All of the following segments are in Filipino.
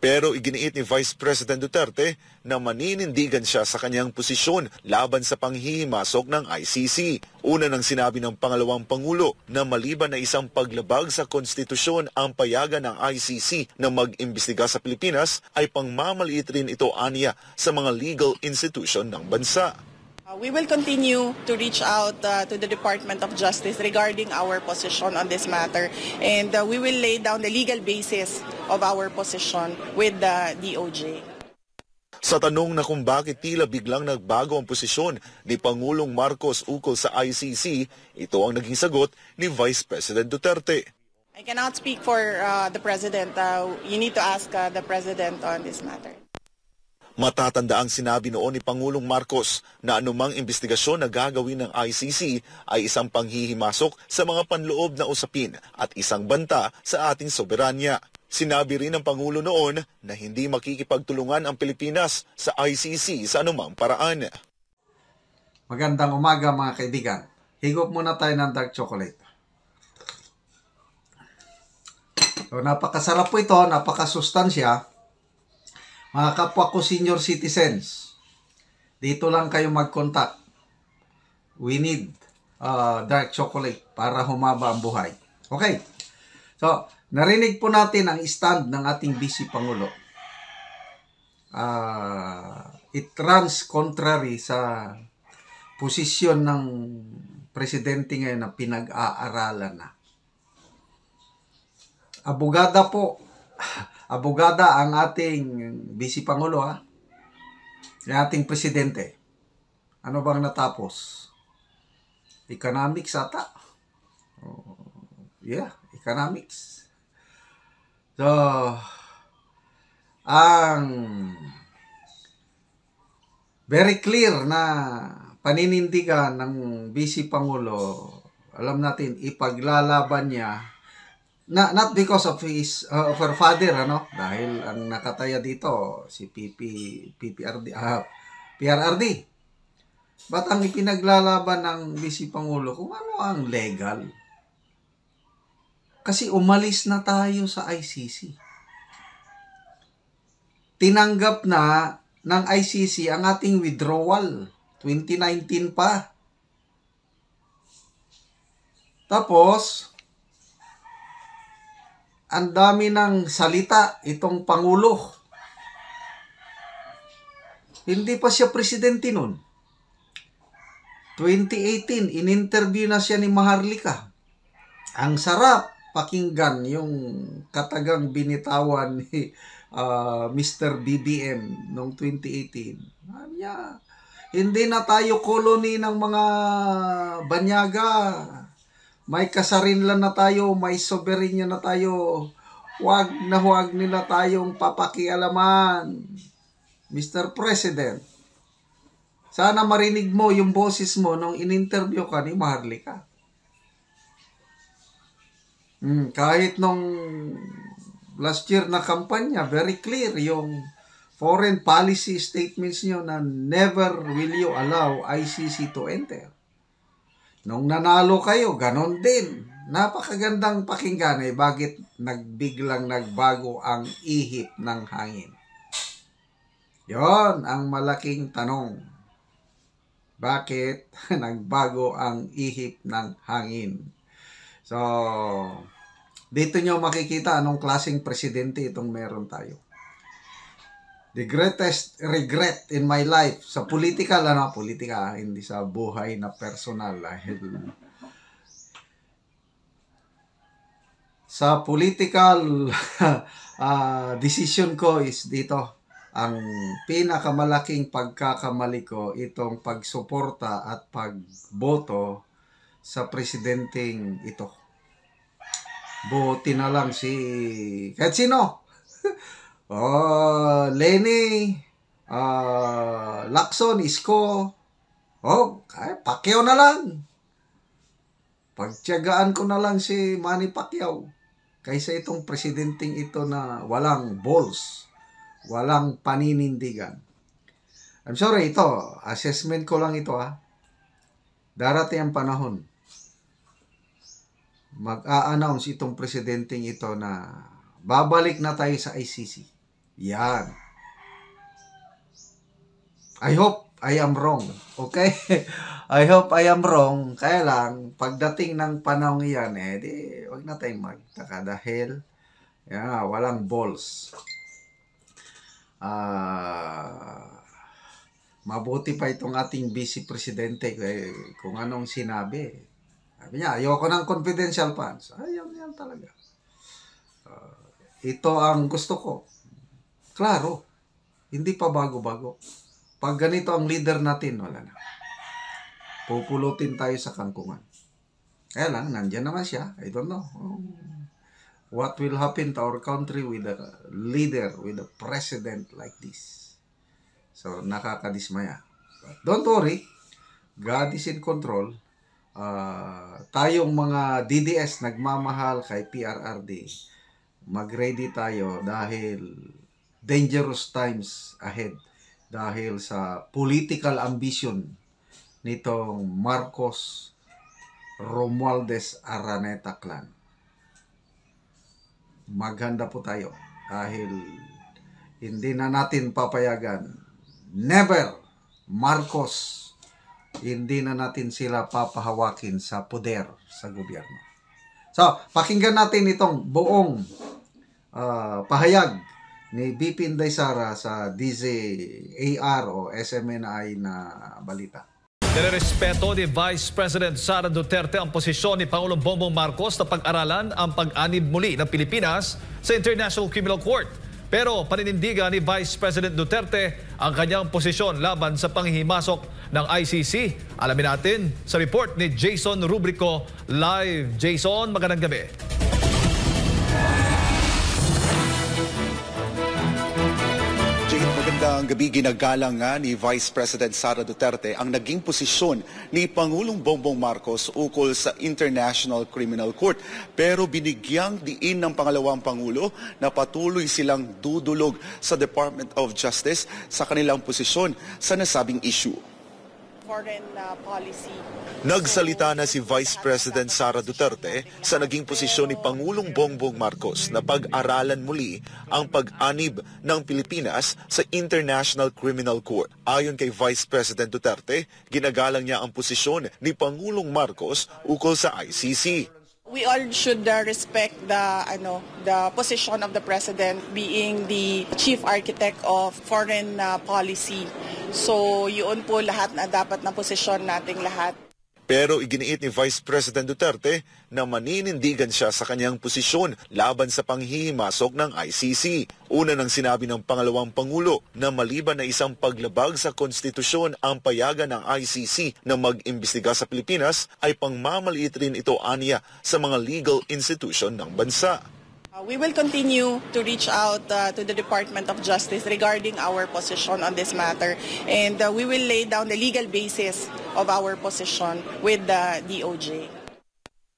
Pero iginiit ni Vice President Duterte na maninindigan siya sa kanyang posisyon laban sa panghihimasok ng ICC. Una nang sinabi ng pangalawang Pangulo na maliban na isang paglabag sa konstitusyon ang payagan ng ICC na mag-imbestiga sa Pilipinas ay pangmamaliit rin ito aniya sa mga legal institution ng bansa. We will continue to reach out to the Department of Justice regarding our position on this matter, and we will lay down the legal basis of our position with the DOJ. Sa tanong na kung bakit tila biglang nagbago ang posisyon ni Pangulong Marcos ukol sa ICC, ito ang naging sagot ni Vice President Duterte. I cannot speak for the President. You need to ask the President on this matter. Matatandaang sinabi noon ni Pangulong Marcos na anumang investigasyon na gagawin ng ICC ay isang panghihimasok sa mga panloob na usapin at isang banta sa ating soberanya. Sinabi rin ng Pangulo noon na hindi makikipagtulungan ang Pilipinas sa ICC sa anumang paraan. Magandang umaga mga kaibigan. Higop muna tayo ng dark chocolate. So, napakasarap po ito, napakasustansya. Mga kapwa ko senior citizens, dito lang kayo mag-contact. We need dark chocolate para humaba ang buhay. Okay. So, narinig po natin ang stand ng ating Vice Pangulo. It runs contrary sa posisyon ng presidente ngayon na pinag-aaralan na. Abogada ang ating Vice Pangulo, ang ating presidente. Ano bang natapos? Economics ata? Economics. So, ang very clear na paninindigan ng Vice Pangulo, alam natin, ipaglalaban niya not because of her father, dahil ang nakataya dito si PRRD. Ba't ang ipinaglalaban ng Vice Pangulo kung ano ang legal? Kasi umalis na tayo sa ICC. Tinanggap na ng ICC ang ating withdrawal. 2019 pa. Tapos, ang dami ng salita itong Pangulo. Hindi pa siya presidente nun. 2018, in-interview na siya ni Maharlika. Ang sarap pakinggan yung katagang binitawan ni Mr. BBM noong 2018. Hindi na tayo koloni ng mga banyaga. May kasarinlan na tayo, may soberanya na tayo. Huwag nila tayong papakialaman. Mr. President, sana marinig mo yung boses mo nung in-interview ka ni Maharlika. Kahit nung last year na kampanya, very clear yung foreign policy statements nyo na never will you allow ICC to enter. Nung nanalo kayo, ganon din. Napakagandang pakinggan bakit biglang nagbago ang ihip ng hangin. Yon ang malaking tanong. Bakit nagbago ang ihip ng hangin? So, dito nyo makikita anong klaseng presidente itong meron tayo. The greatest regret in my life sa political, hindi sa buhay na personal. Sa political decision ko is dito. Ang pinakamalaking pagkakamali ko itong pagsuporta at pagboto sa presidenteng ito. Buti na lang kahit sino. Lenny, Lacson, Isko, Pacquiao na lang. Pagtiyagaan ko na lang si Manny Pacquiao kaysa itong presidenteng ito na walang balls, walang paninindigan. I'm sorry, ito, assessment ko lang ito Darating ang panahon, mag-a-announce itong presidenteng ito na babalik na tayo sa ICC. Yan. I hope I am wrong. Okay? I hope I am wrong. Kaya lang, pagdating ng panahon yan, di, huwag na tayong magtaka dahil walang balls. Mabuti pa itong ating vice presidente kung anong sinabi. Sabi niya, ayoko ng confidential funds. Yan talaga. Ito ang gusto ko. Klaro. Hindi pa bago-bago. Pag ganito ang leader natin, wala na. Pupulutin tayo sa kangkungan. Kaya lang, nandyan naman siya. I don't know. What will happen to our country with a leader, with a president like this? So, nakakadismaya. But don't worry. God is in control. Tayong mga DDS nagmamahal kay PRRD. Mag-ready tayo dahil dangerous times ahead. Dahil sa political ambition nitong Marcos Romualdez Araneta clan. Maghanda po tayo dahil hindi na natin papayagan. Never, Marcos, hindi na natin sila papahawakin sa poder sa gobyerno. So, pakinggan natin itong buong pahayag ni BP Inday Sara sa DZAR o SMNI na balita. Nirerespeto ni Vice President Sara Duterte ang posisyon ni Pangulong Bongbong Marcos na pag-aralan ang pag-anib muli ng Pilipinas sa International Criminal Court. Pero paninindigan ni Vice President Duterte ang kanyang posisyon laban sa panghihimasok ng ICC. Alamin natin sa report ni Jason Rubrico live. Jason, magandang gabi. Magandang gabi. Ginagalang nga ni Vice President Sara Duterte ang naging posisyon ni Pangulong Bongbong Marcos ukol sa International Criminal Court. Pero binigyang diin ng pangalawang Pangulo na patuloy silang dudulog sa Department of Justice sa kanilang posisyon sa nasabing issue. Foreign policy. Nagsalita na si Vice President Sara Duterte sa naging posisyon ni Pangulong Bongbong Marcos na pag-aralan muli ang pag-anib ng Pilipinas sa International Criminal Court. Ayon kay Vice President Duterte, ginagalang niya ang posisyon ni Pangulong Marcos ukol sa ICC. We all should respect the position of the president being the chief architect of foreign policy. So yun po lahat na dapat na posisyon nating lahat. Pero iginiit ni Vice President Duterte na maninindigan siya sa kanyang posisyon laban sa panghihimasok ng ICC. Una nang sinabi ng pangalawang Pangulo na maliban na isang paglabag sa konstitusyon ang payagan ng ICC na mag-imbestiga sa Pilipinas ay pangmamaliit rin ito aniya sa mga legal institution ng bansa. We will continue to reach out to the Department of Justice regarding our position on this matter, and we will lay down the legal basis of our position with the DOJ.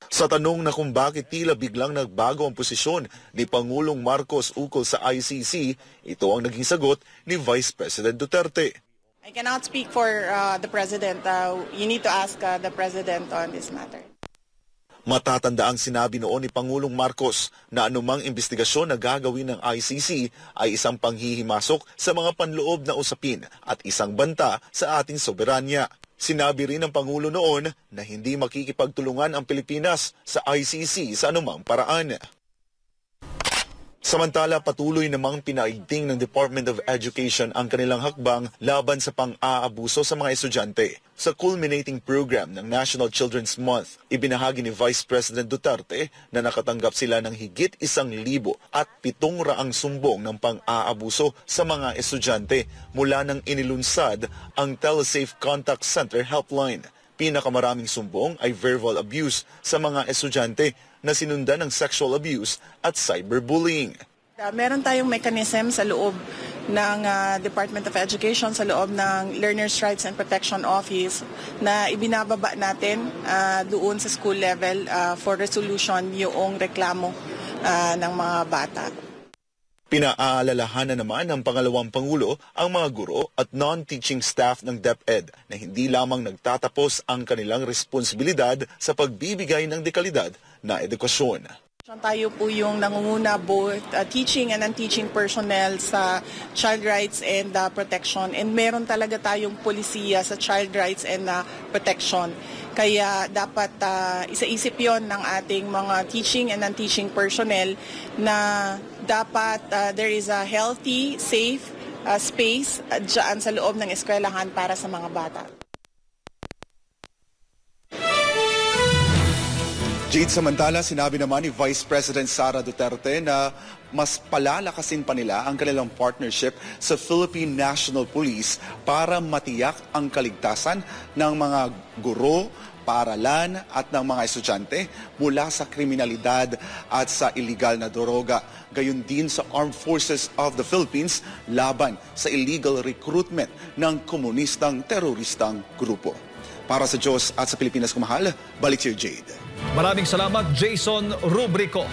Sa tanong na kung bakit tila biglang nagbago ang posisyon ni Pangulong Marcos ukol sa ICC, ito ang naging sagot ni Vice President Duterte. I cannot speak for the President. You need to ask the President on this matter. Matatandaang sinabi noon ni Pangulong Marcos na anumang investigasyon na gagawin ng ICC ay isang panghihimasok sa mga panloob na usapin at isang banta sa ating soberanya. Sinabi rin ng Pangulo noon na hindi makikipagtulungan ang Pilipinas sa ICC sa anumang paraan. Samantala, patuloy namang pinaigting ng Department of Education ang kanilang hakbang laban sa pang-aabuso sa mga estudyante. Sa culminating program ng National Children's Month, ibinahagi ni Vice President Duterte na nakatanggap sila ng higit 1,700 sumbong ng pang-aabuso sa mga estudyante mula nang inilunsad ang Telesafe Contact Center Helpline. Pinakamaraming sumbong ay verbal abuse sa mga estudyante na sinundan ng sexual abuse at cyberbullying. Meron tayong mechanism sa loob ng Department of Education, sa loob ng Learners' Rights and Protection Office na ibinababa natin doon sa school level for resolution yung reklamo ng mga bata. Pinaalalahanan naman ng pangalawang Pangulo ang mga guro at non-teaching staff ng DepEd na hindi lamang nagtatapos ang kanilang responsibilidad sa pagbibigay ng dekalidad na edukasyon. Tayo po yung nangunguna both teaching and non-teaching personnel sa child rights and protection. And meron talaga tayong polisiya sa child rights and protection. Kaya dapat isa-isip yon ng ating mga teaching and non-teaching personnel na dapat there is a healthy, safe space dyan sa loob ng eskwelahan para sa mga bata. Jade, samantala, sinabi naman ni Vice President Sara Duterte na mas palalakasin pa nila ang kanilang partnership sa Philippine National Police para matiyak ang kaligtasan ng mga guro, paaralan at ng mga estudyante mula sa kriminalidad at sa iligal na droga. Gayon din sa Armed Forces of the Philippines laban sa illegal recruitment ng komunistang teroristang grupo. Para sa Diyos at sa Pilipinas kumahal, balik si Jade. Maraming salamat, Jason Rubrico.